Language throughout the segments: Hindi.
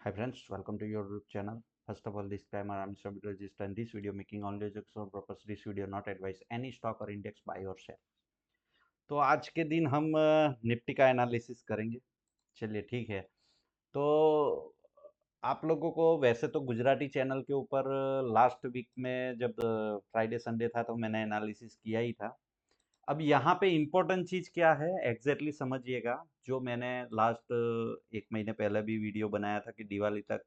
Hi friends, welcome to your YouTube channel. First of all, disclaimer: I'm Subhajit and this video making only educational purpose. This video not advise any stock or index buy or sell. तो आज के दिन हम निफ्टी का एनालिसिस करेंगे। चलिए ठीक है। तो आप लोगों को वैसे तो गुजराती चैनल के ऊपर लास्ट वीक में जब फ्राइडे संडे था तो मैंने एनालिसिस किया ही था। अब यहाँ पे इम्पोर्टेंट चीज़ क्या है एग्जैक्टली समझिएगा। जो मैंने लास्ट 1 महीने पहले भी वीडियो बनाया था कि दिवाली तक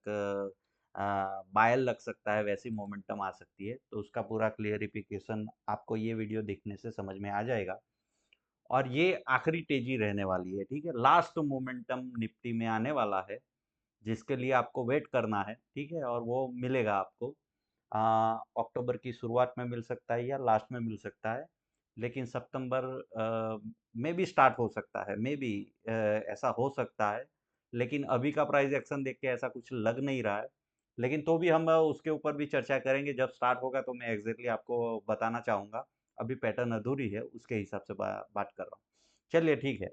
बायल लग सकता है, वैसी मोमेंटम आ सकती है, तो उसका पूरा क्लियरिफिकेशन आपको ये वीडियो देखने से समझ में आ जाएगा। और ये आखिरी तेजी रहने वाली है, ठीक है। लास्ट मोमेंटम निफ्टी में आने वाला है, जिसके लिए आपको वेट करना है, ठीक है। और वो मिलेगा आपको अक्टूबर की शुरुआत में मिल सकता है या लास्ट में मिल सकता है, लेकिन सितंबर में भी स्टार्ट हो सकता है, मे बी ऐसा हो सकता है। लेकिन अभी का प्राइस एक्शन देख के ऐसा कुछ लग नहीं रहा है। लेकिन तो भी हम उसके ऊपर भी चर्चा करेंगे जब स्टार्ट होगा, तो मैं एग्जैक्टली आपको बताना चाहूँगा। अभी पैटर्न अधूरी है, उसके हिसाब से बात कर रहा हूँ। चलिए ठीक है।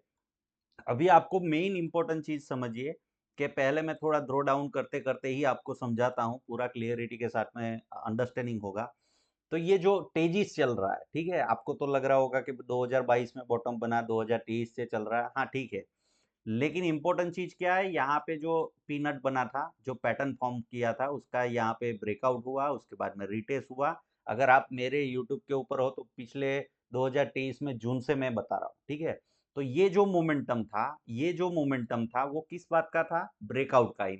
अभी आपको मेन इंपॉर्टेंट चीज समझिए कि पहले मैं थोड़ा ड्रॉ डाउन करते करते ही आपको समझाता हूँ, पूरा क्लियरिटी के साथ में अंडरस्टैंडिंग होगा। तो ये जो तेजी चल रहा है, ठीक है, आपको तो लग रहा होगा कि 2022 में बॉटम बना, 2023 से चल रहा है, हाँ ठीक है। लेकिन इंपॉर्टेंट चीज क्या है, यहाँ पे जो पीनट बना था, जो पैटर्न फॉर्म किया था, उसका यहाँ पे ब्रेकआउट हुआ, उसके बाद में रिटेस्ट हुआ। अगर आप मेरे यूट्यूब के ऊपर हो तो पिछले 2023 में जून से मैं बता रहा हूँ, ठीक है। तो ये जो मोमेंटम था, ये जो मोमेंटम था वो किस बात का था? ब्रेकआउट का ही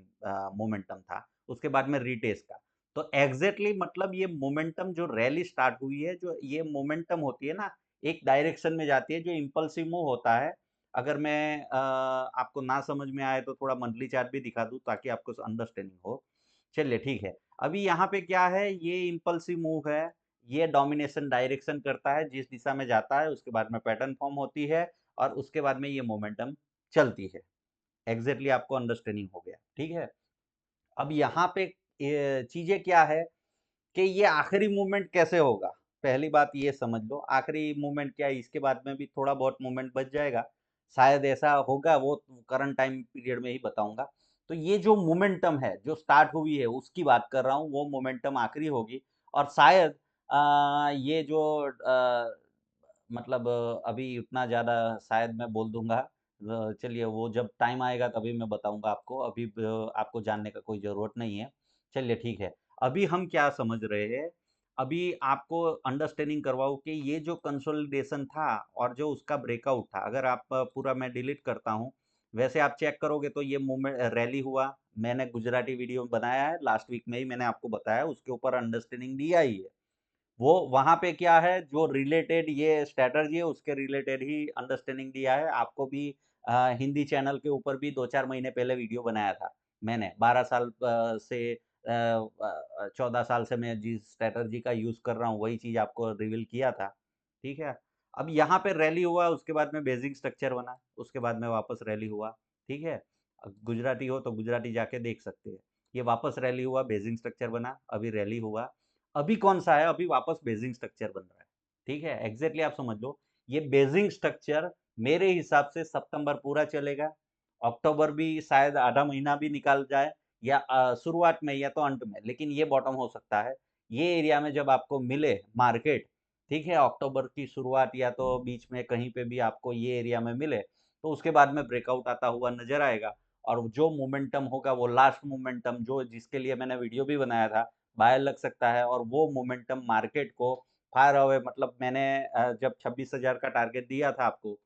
मोमेंटम था, उसके बाद में रिटेस्ट का। तो एग्जैक्टली मतलब ये मोमेंटम जो रैली स्टार्ट हुई है, जो ये मोमेंटम होती है ना, एक डायरेक्शन में जाती है, जो इम्पल्सिव मूव होता है। अगर मैं आपको ना समझ में आए तो थोड़ा मंथली चार्ट भी दिखा दूं ताकि आपको अंडरस्टैंडिंग हो। चलिए ठीक है। अभी यहाँ पे क्या है, ये इम्पल्सिव मूव है। ये डोमिनेशन डायरेक्शन करता है, जिस दिशा में जाता है उसके बाद में पैटर्न फॉर्म होती है और उसके बाद में ये मोमेंटम चलती है। एग्जैक्टली आपको अंडरस्टैंडिंग हो गया, ठीक है। अब यहाँ पे चीजें क्या है कि ये आखिरी मूवमेंट कैसे होगा। पहली बात ये समझ लो, आखिरी मूवमेंट क्या है, इसके बाद में भी थोड़ा बहुत मूवमेंट बच जाएगा। शायद ऐसा होगा, वो करंट टाइम पीरियड में ही बताऊंगा। तो ये जो मोमेंटम है जो स्टार्ट हुई है उसकी बात कर रहा हूँ, वो मोमेंटम आखिरी होगी। और शायद ये जो मतलब अभी उतना ज़्यादा शायद मैं बोल दूंगा। चलिए वो जब टाइम आएगा तभी मैं बताऊंगा आपको, अभी आपको जानने का कोई ज़रूरत नहीं है। चलिए ठीक है। अभी हम क्या समझ रहे हैं, अभी आपको अंडरस्टैंडिंग करवाऊँ कि ये जो कंसोलिडेशन था और जो उसका ब्रेकआउट था, अगर आप पूरा मैं डिलीट करता हूँ, वैसे आप चेक करोगे तो ये मूवमेंट रैली हुआ। मैंने गुजराती वीडियो बनाया है, लास्ट वीक में ही मैंने आपको बताया, उसके ऊपर अंडरस्टैंडिंग दिया ही है। वो वहाँ पे क्या है, जो रिलेटेड ये स्ट्रैटेजी है उसके रिलेटेड ही अंडरस्टैंडिंग दिया है आपको भी। हिंदी चैनल के ऊपर भी 2-4 महीने पहले वीडियो बनाया था मैंने। 12 साल से 14 साल से मैं जिस स्ट्रैटेजी का यूज़ कर रहा हूँ वही चीज़ आपको रिवील किया था, ठीक है। अब यहाँ पे रैली हुआ, उसके बाद में बेसिक स्ट्रक्चर बना, उसके बाद में वापस रैली हुआ, ठीक है। गुजराती हो तो गुजराती जाके देख सकते हैं। ये वापस रैली हुआ, बेसिक स्ट्रक्चर बना, अभी रैली हुआ। अभी कौन सा है, अभी वापस बेसिक स्ट्रक्चर बन रहा है, ठीक है। एग्जैक्टली आप समझ लो, ये बेसिक स्ट्रक्चर मेरे हिसाब से सितंबर पूरा चलेगा। अक्टूबर भी शायद आधा महीना भी निकाल जाए, या शुरुआत में या तो अंत में, लेकिन ये बॉटम हो सकता है। ये एरिया में जब आपको मिले मार्केट, ठीक है, अक्टूबर की शुरुआत या तो बीच में कहीं पे भी आपको ये एरिया में मिले, तो उसके बाद में ब्रेकआउट आता हुआ नजर आएगा। और जो मोमेंटम होगा वो लास्ट मोमेंटम, जो जिसके लिए मैंने वीडियो भी बनाया था, बाय लग सकता है। और वो मोमेंटम मार्केट को फार अवे, मतलब मैंने जब 26,000 का टारगेट दिया था आपको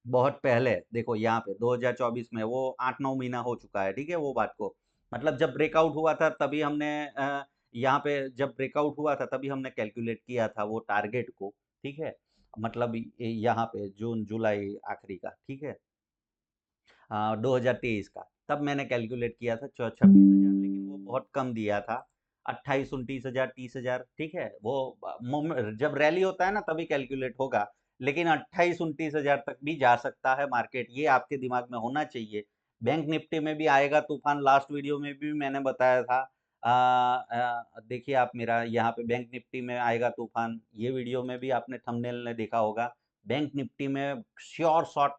बहुत पहले, देखो यहाँ पे 2024 में, वो 8-9 महीना हो चुका है, ठीक है, वो बात को। मतलब जब ब्रेकआउट हुआ था तभी हमने यहाँ पे जब ब्रेकआउट हुआ था तभी हमने कैलकुलेट किया था वो टारगेट को, ठीक है। मतलब यहाँ पे जून जुलाई आखिरी का, ठीक है, 2023 का, तब मैंने कैलकुलेट किया था 26,000, लेकिन वो बहुत कम दिया था। 28-29,000, 30,000, ठीक है। वो जब रैली होता है ना तभी कैलकुलेट होगा, लेकिन 28-29,000 तक भी जा सकता है मार्केट, ये आपके दिमाग में होना चाहिए। बैंक निफ्टी में भी आएगा तूफान, लास्ट वीडियो में भी मैंने बताया था। देखिए आप मेरा यहाँ पे बैंक निफ्टी में आएगा तूफान, ये वीडियो में भी आपने थंबनेल में देखा होगा। बैंक निफ्टी में श्योर शॉट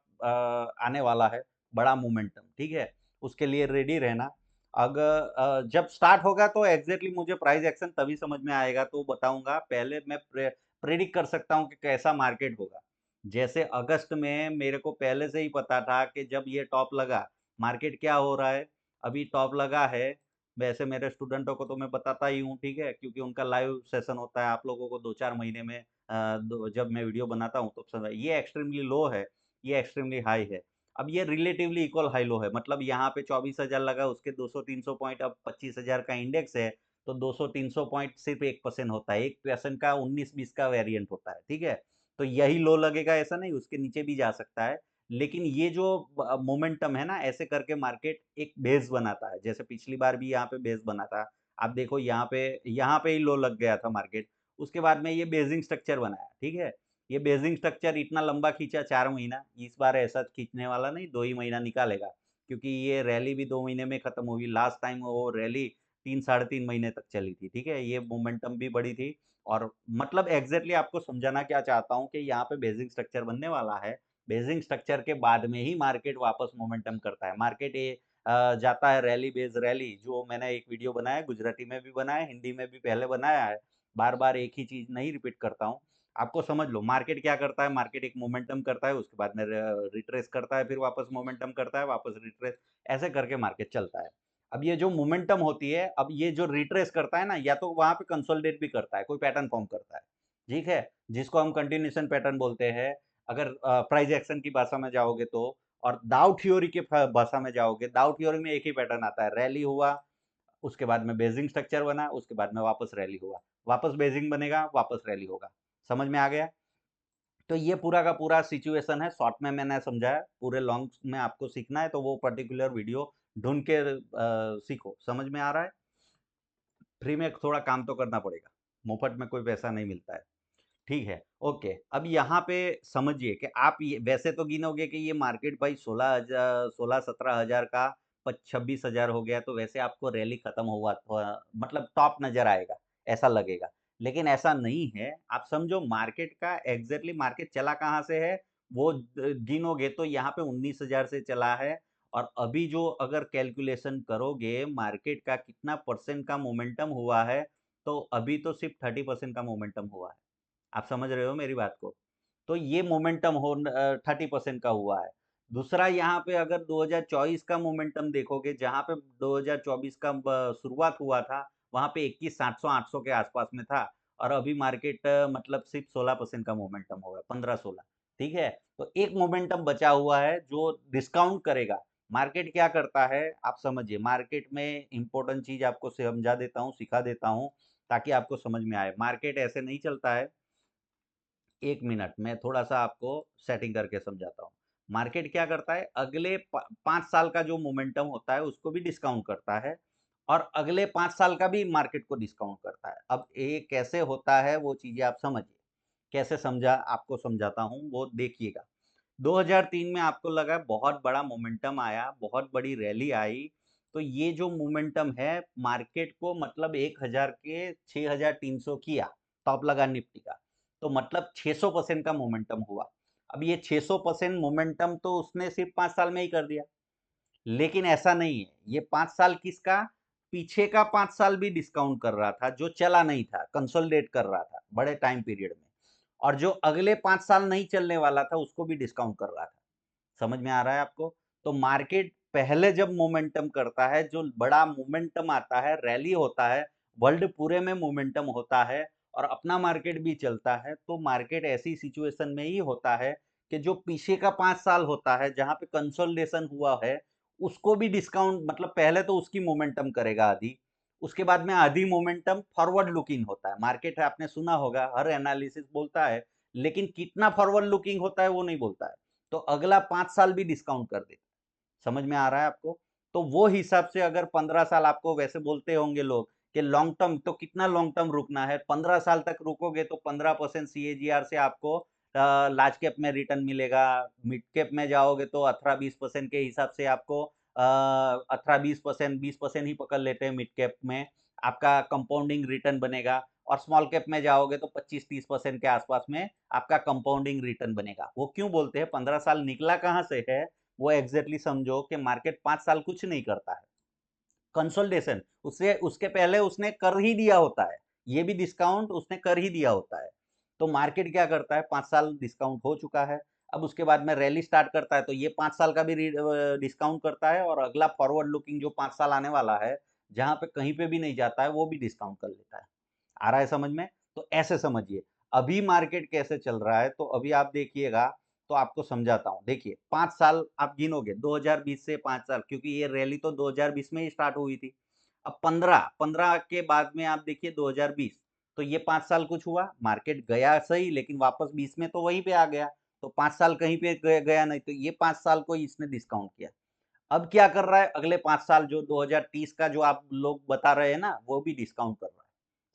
आने वाला है, बड़ा मोमेंटम, ठीक है। उसके लिए रेडी रहना। अगर जब स्टार्ट होगा तो एग्जैक्टली मुझे प्राइस एक्शन तभी समझ में आएगा, तो बताऊंगा। पहले मैं प्रेडिक्ट कर सकता हूँ कि कैसा मार्केट होगा। जैसे अगस्त में मेरे को पहले से ही पता था कि जब ये टॉप लगा, मार्केट क्या हो रहा है, अभी टॉप लगा है। वैसे मेरे स्टूडेंटों को तो मैं बताता ही हूँ, ठीक है, क्योंकि उनका लाइव सेशन होता है। आप लोगों को 2-4 महीने में जब मैं वीडियो बनाता हूँ तो समझ, ये एक्सट्रीमली लो है, ये एक्सट्रीमली हाई है। अब ये रिलेटिवली इक्वल हाई लो है, मतलब यहाँ पे 24,000 लगा, उसके 200-300 पॉइंट, अब 25,000 का इंडेक्स है, तो 200-300 पॉइंट सिर्फ 1% होता है, 1% का 19-20 का वेरिएंट होता है, ठीक है। तो यही लो लगेगा ऐसा नहीं, उसके नीचे भी जा सकता है। लेकिन ये जो मोमेंटम है ना, ऐसे करके मार्केट एक बेस बनाता है। जैसे पिछली बार भी यहाँ पे बेस बना था। आप देखो यहाँ पे ही लो लग गया था मार्केट, उसके बाद में ये बेसिंग स्ट्रक्चर बनाया, ठीक है। ये बेसिंग स्ट्रक्चर इतना लंबा खींचा 4 महीना, इस बार ऐसा खींचने वाला नहीं, 2 ही महीना निकालेगा, क्योंकि ये रैली भी 2 महीने में खत्म होगी। लास्ट टाइम वो रैली 3-3.5 महीने तक चली थी, ठीक है। ये मोमेंटम भी बड़ी थी। और मतलब एग्जैक्टली आपको समझाना क्या चाहता हूँ कि यहाँ पे बेसिक स्ट्रक्चर बनने वाला है। बेसिक स्ट्रक्चर के बाद में ही मार्केट वापस मोमेंटम करता है। मार्केट ये जाता है रैली बेस रैली, जो मैंने एक वीडियो बनाया, गुजराती में भी बनाया, हिंदी में भी पहले बनाया है। बार बार एक ही चीज नहीं रिपीट करता हूँ, आपको समझ लो। मार्केट क्या करता है, मार्केट एक मोमेंटम करता है, उसके बाद में रिट्रेस करता है, फिर वापस मोमेंटम करता है, वापस रिट्रेस, ऐसे करके मार्केट चलता है। अब ये जो मोमेंटम होती है, अब ये जो रिट्रेस करता है ना, या तो वहां पे कंसोलिडेट भी करता है, कोई पैटर्न फॉर्म करता है, ठीक है, जिसको हम कंटिन्यूएशन पैटर्न बोलते हैं। अगर प्राइस एक्शन की भाषा में जाओगे तो, और दाउ थ्योरी की भाषा में जाओगे, दाउ थ्योरी में एक ही पैटर्न आता है, रैली हुआ, उसके बाद में बेसिंग स्ट्रक्चर बना, उसके बाद में वापस रैली हुआ, वापस बेसिंग बनेगा, वापस रैली होगा। समझ में आ गया? तो ये पूरा का पूरा सिचुएशन है, शॉर्ट में मैंने समझाया। पूरे लॉन्ग में आपको सीखना है तो वो पर्टिकुलर वीडियो ढूंढ के सीखो। समझ में आ रहा है? फ्री में थोड़ा काम तो करना पड़ेगा, मुफ्त में कोई पैसा नहीं मिलता है, ठीक है। ओके, अब यहाँ पे समझिए कि आप ये वैसे तो गिनोगे कि ये मार्केट भाई 16,000 16-17 हज़ार का 26,000 हो गया, तो वैसे आपको रैली खत्म हुआ मतलब टॉप नजर आएगा, ऐसा लगेगा। लेकिन ऐसा नहीं है। आप समझो मार्केट का एग्जैक्टली मार्केट चला कहाँ से है, वो गिनोगे तो यहाँ पे 19,000 से चला है। और अभी जो अगर कैलकुलेशन करोगे मार्केट का कितना परसेंट का मोमेंटम हुआ है, तो अभी तो सिर्फ 30% का मोमेंटम हुआ है। आप समझ रहे हो मेरी बात को? तो ये मोमेंटम हो 30% का हुआ है। दूसरा, यहाँ पे अगर 2024 का मोमेंटम देखोगे, जहाँ पे 2024 का शुरुआत हुआ था, वहाँ पे 21,700-800 के आसपास में था। और अभी मार्केट मतलब सिर्फ 16% का मोमेंटम होगा, 15-16, ठीक है। तो एक मोमेंटम बचा हुआ है जो डिस्काउंट करेगा। मार्केट क्या करता है आप समझिए, मार्केट में इंपॉर्टेंट चीज आपको समझा देता हूँ, सिखा देता हूँ, ताकि आपको समझ में आए। मार्केट ऐसे नहीं चलता है। 1 मिनट मैं थोड़ा सा आपको सेटिंग करके समझाता हूँ। मार्केट क्या करता है, अगले 5 साल का जो मोमेंटम होता है उसको भी डिस्काउंट करता है, और अगले 5 साल का भी मार्केट को डिस्काउंट करता है। अब ये कैसे होता है वो चीजें आप समझिए, कैसे समझा आपको समझाता हूँ वो देखिएगा। 2003 में आपको लगा बहुत बड़ा मोमेंटम आया, बहुत बड़ी रैली आई, तो ये जो मोमेंटम है मार्केट को मतलब 1,000 के 6,300 किया, टॉप लगा निफ्टी का, तो मतलब 600% का मोमेंटम हुआ। अब ये 600% मोमेंटम तो उसने सिर्फ 5 साल में ही कर दिया। लेकिन ऐसा नहीं है, ये 5 साल किसका, पीछे का 5 साल भी डिस्काउंट कर रहा था, जो चला नहीं था, कंसोलिडेट कर रहा था बड़े टाइम पीरियड में। और जो अगले 5 साल नहीं चलने वाला था उसको भी डिस्काउंट कर रहा था। समझ में आ रहा है आपको? तो मार्केट पहले जब मोमेंटम करता है, जो बड़ा मोमेंटम आता है, रैली होता है, वर्ल्ड पूरे में मोमेंटम होता है, और अपना मार्केट भी चलता है, तो मार्केट ऐसी सिचुएशन में ही होता है कि जो पीछे का 5 साल होता है जहां पे कंसोलिडेशन हुआ है, उसको भी डिस्काउंट, मतलब पहले तो उसकी मोमेंटम करेगा आधी, उसके बाद में आधी मोमेंटम फॉरवर्ड लुकिंग होता है। मार्केट है, आपने सुना होगा, हर एनालिसिस बोलता है, लेकिन कितना फॉरवर्ड लुकिंग होता है वो नहीं बोलता है। तो अगला 5 साल भी डिस्काउंट कर देता है। समझ में आ रहा है आपको? तो वो हिसाब से अगर 15 साल, आपको वैसे बोलते होंगे लोग कि लॉन्ग टर्म, तो कितना लॉन्ग टर्म रुकना है, 15 साल तक रुकोगे तो 15% CAGR से आपको लार्ज कैप में रिटर्न मिलेगा। मिड कैप में जाओगे तो 18-20% के हिसाब से आपको 18-20%, 20% ही पकड़ लेते हैं मिड कैप में, आपका कंपाउंडिंग रिटर्न बनेगा। और स्मॉल कैप में जाओगे तो 25-30% के आसपास में आपका कंपाउंडिंग रिटर्न बनेगा। वो क्यों बोलते हैं 15 साल, निकला कहाँ से है वो एग्जैक्टली समझो कि मार्केट 5 साल कुछ नहीं करता है, कंसोलिडेशन, उससे उसके पहले उसने कर ही दिया होता है, ये भी डिस्काउंट उसने कर ही दिया होता है। तो मार्केट क्या करता है, 5 साल डिस्काउंट हो चुका है, अब उसके बाद में रैली स्टार्ट करता है तो ये 5 साल का भी डिस्काउंट करता है, और अगला फॉरवर्ड लुकिंग जो 5 साल आने वाला है, जहां पे कहीं पे भी नहीं जाता है, वो भी डिस्काउंट कर लेता है। आ रहा है समझ में? तो ऐसे समझिए। अभी मार्केट कैसे चल रहा है, तो अभी आप देखिएगा, तो आपको समझाता हूँ। देखिए 5 साल आप गिनोगे, 2020 से 5 साल, क्योंकि ये रैली तो 2020 में ही स्टार्ट हुई थी। अब 15 के बाद में आप देखिए 2020, तो ये 5 साल कुछ हुआ, मार्केट गया सही, लेकिन वापस 20 में तो वहीं पे आ गया। तो 5 साल कहीं पे गया नहीं, तो ये 5 साल को इसने डिस्काउंट किया। अब क्या कर रहा है, अगले 5 साल जो 2030 का जो आप लोग बता रहे हैं ना, वो भी डिस्काउंट कर रहा है।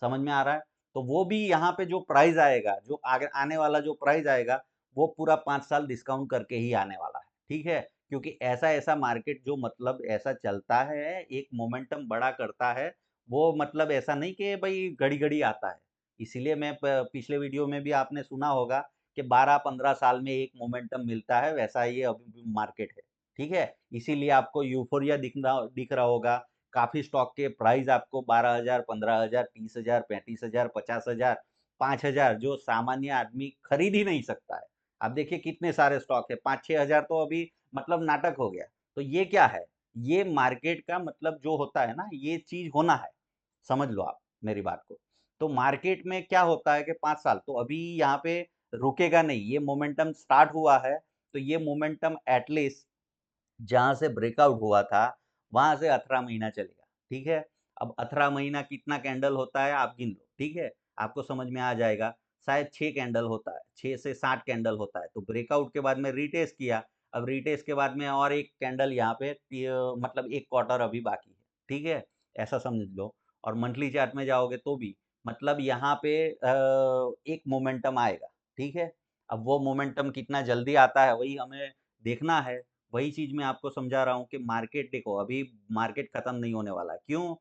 समझ में आ रहा है? तो वो भी यहाँ पे जो प्राइस आएगा, जो आगे आने वाला जो प्राइस आएगा, वो पूरा 5 साल डिस्काउंट करके ही आने वाला है। ठीक है? क्योंकि ऐसा ऐसा मार्केट जो मतलब ऐसा चलता है, एक मोमेंटम बड़ा करता है, वो मतलब ऐसा नहीं कि भाई घड़ी घड़ी आता है। इसीलिए मैं पिछले वीडियो में भी आपने सुना होगा कि 12-15 साल में एक मोमेंटम मिलता है, वैसा ये अभी भी मार्केट है। ठीक है? इसीलिए आपको यूफोरिया दिख रहा होगा। काफ़ी स्टॉक के प्राइस आपको 12,000, 15,000, 30,000, 35,000, 50,000, 5,000, जो सामान्य आदमी खरीद ही नहीं सकता है। आप देखिए कितने सारे स्टॉक है, 5-6,000 तो अभी मतलब नाटक हो गया। तो ये क्या है? ये मार्केट का मतलब जो होता है ना, ये चीज़ होना है। समझ लो आप मेरी बात को। तो मार्केट में क्या होता है कि 5 साल तो अभी यहाँ पे रुकेगा नहीं, ये मोमेंटम स्टार्ट हुआ है, तो ये मोमेंटम एटलीस्ट जहाँ से ब्रेकआउट हुआ था, वहाँ से 18 महीना चलेगा, ठीक है? अब 18 महीना कितना कैंडल होता है आप गिन लो, ठीक है? आपको समझ में आ जाएगा, शायद 6 कैंडल होता है, 6 से 60 कैंडल होता है, तो ब्रेकआउट के बाद में रीटेस्ट किया, अब रीटेस्ट के बाद में और एक कैंडल यहाँ पे मतलब 1 क्वार्टर अभी बाकी है, ठीक है? ऐसा समझ लो। और मंथली चार्ट में जाओगे तो भी, मतलब यहाँ पे एक मोमेंटम आएगा, ठीक है? अब वो मोमेंटम कितना जल्दी आता है, वही हमें देखना है। वही चीज़ मैं आपको समझा रहा हूँ कि मार्केट देखो, अभी मार्केट खत्म नहीं होने वाला है। क्यों?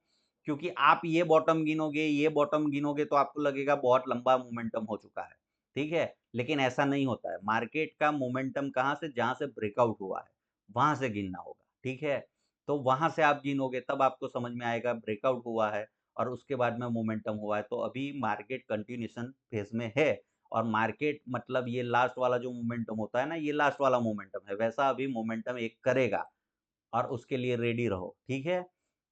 क्योंकि आप ये बॉटम गिनोगे तो आपको लगेगा बहुत लंबा मोमेंटम हो चुका है, ठीक है? लेकिन ऐसा नहीं होता है। मार्केट का मोमेंटम कहाँ से, जहाँ से ब्रेकआउट हुआ है, वहाँ से गिनना होगा, ठीक है? तो वहाँ से आप गिनोगे तब आपको समझ में आएगा ब्रेकआउट हुआ है और उसके बाद में मोमेंटम हुआ है। तो अभी मार्केट कंटिन्यूएशन फेज़ में है। और मार्केट मतलब ये लास्ट वाला जो मोमेंटम होता है ना, ये लास्ट वाला मोमेंटम है, वैसा अभी मोमेंटम एक करेगा और उसके लिए रेडी रहो, ठीक है?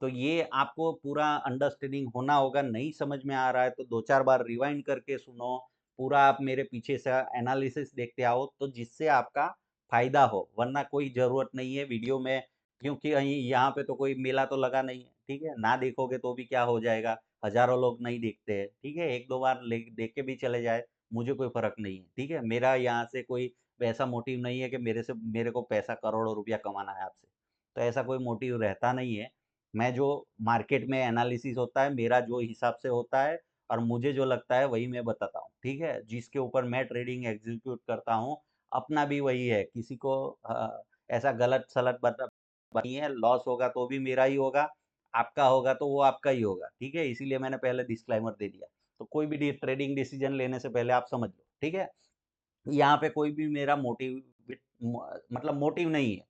तो ये आपको पूरा अंडरस्टैंडिंग होना होगा, नहीं समझ में आ रहा है तो 2-4 बार रिवाइंड करके सुनो, पूरा आप मेरे पीछे से एनालिसिस देखते आओ, तो जिससे आपका फ़ायदा हो, वरना कोई ज़रूरत नहीं है वीडियो में, क्योंकि यहाँ पे तो कोई मेला तो लगा नहीं है, ठीक है? ना देखोगे तो भी क्या हो जाएगा, हज़ारों लोग नहीं देखते हैं, ठीक है? 1-2 बार ले देख के भी चले जाए, मुझे कोई फ़र्क नहीं है, ठीक है? मेरा यहाँ से कोई वैसा मोटिव नहीं है कि मेरे को पैसा करोड़ों रुपया कमाना है आपसे। तो ऐसा कोई मोटिव रहता नहीं है। मैं जो मार्केट में एनालिसिस होता है, मेरा जो हिसाब से होता है और मुझे जो लगता है वही मैं बताता हूँ, ठीक है? जिसके ऊपर मैं ट्रेडिंग एग्ज़ीक्यूट करता हूँ, अपना भी वही है। किसी को ऐसा गलत-सलत नहीं है, लॉस होगा तो भी मेरा ही होगा, आपका होगा तो वो आपका ही होगा, ठीक है? इसीलिए मैंने पहले डिस्क्लेमर दे दिया। तो कोई भी ट्रेडिंग डिसीज़न लेने से पहले आप समझ लो, ठीक है? यहाँ पे कोई भी मेरा मतलब मोटिव नहीं है,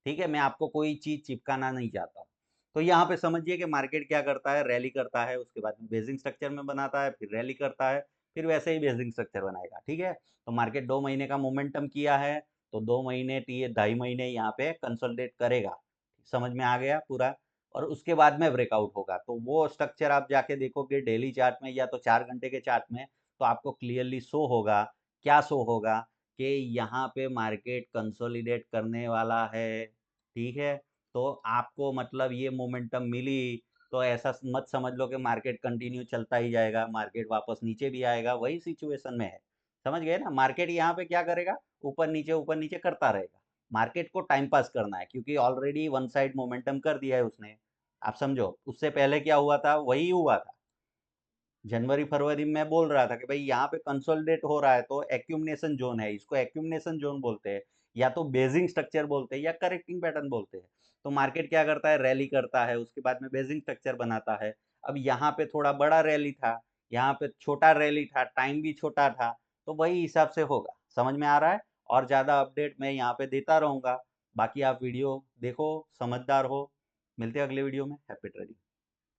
ठीक है? मैं आपको कोई चीज़ चिपकाना नहीं चाहता हूँ। तो यहाँ पे समझिए कि मार्केट क्या करता है, रैली करता है, उसके बाद में बेसिक स्ट्रक्चर में बनाता है, फिर रैली करता है, फिर वैसे ही बेसिक स्ट्रक्चर बनाएगा, ठीक है? तो मार्केट 2 महीने का मोमेंटम किया है, तो 2 महीने टी 2.5 महीने यहाँ पे कंसोलिडेट करेगा। समझ में आ गया पूरा? और उसके बाद में ब्रेकआउट होगा, तो वो स्ट्रक्चर आप जाके देखोगे डेली चार्ट में या तो 4 घंटे के चार्ट में, तो आपको क्लियरली शो होगा, क्या शो होगा कि यहाँ पे मार्केट कंसोलिडेट करने वाला है, ठीक है? तो आपको मतलब ये मोमेंटम मिली, तो ऐसा मत समझ लो कि मार्केट कंटिन्यू चलता ही जाएगा, मार्केट वापस नीचे भी आएगा, वही सिचुएशन में है। समझ गए ना? मार्केट यहाँ पे क्या करेगा? ऊपर नीचे करता रहेगा। मार्केट को टाइम पास करना है, क्योंकि ऑलरेडी वन साइड मोमेंटम कर दिया है उसने। आप समझो, उससे पहले क्या हुआ था? वही हुआ था। जनवरी-फरवरी में मैं बोल रहा था कि भाई यहाँ पे कंसोलिडेट हो रहा है तो एक्यूमुलेशन ज़ोन है, इसको एक्यूमुलेशन ज़ोन बोलते हैं, या तो बेसिक स्ट्रक्चर बोलते हैं या करेक्टिंग पैटर्न बोलते हैं। तो मार्केट क्या करता है? रैली करता है, उसके बाद में बेसिक स्ट्रक्चर बनाता है। अब यहाँ पे थोड़ा बड़ा रैली था, यहाँ पे छोटा रैली था, टाइम भी छोटा था, तो वही हिसाब से होगा। समझ में आ रहा है? और ज़्यादा अपडेट मैं यहाँ पे देता रहूँगा। बाकी आप वीडियो देखो, समझदार हो, मिलते हैं अगले वीडियो में। Happy trading.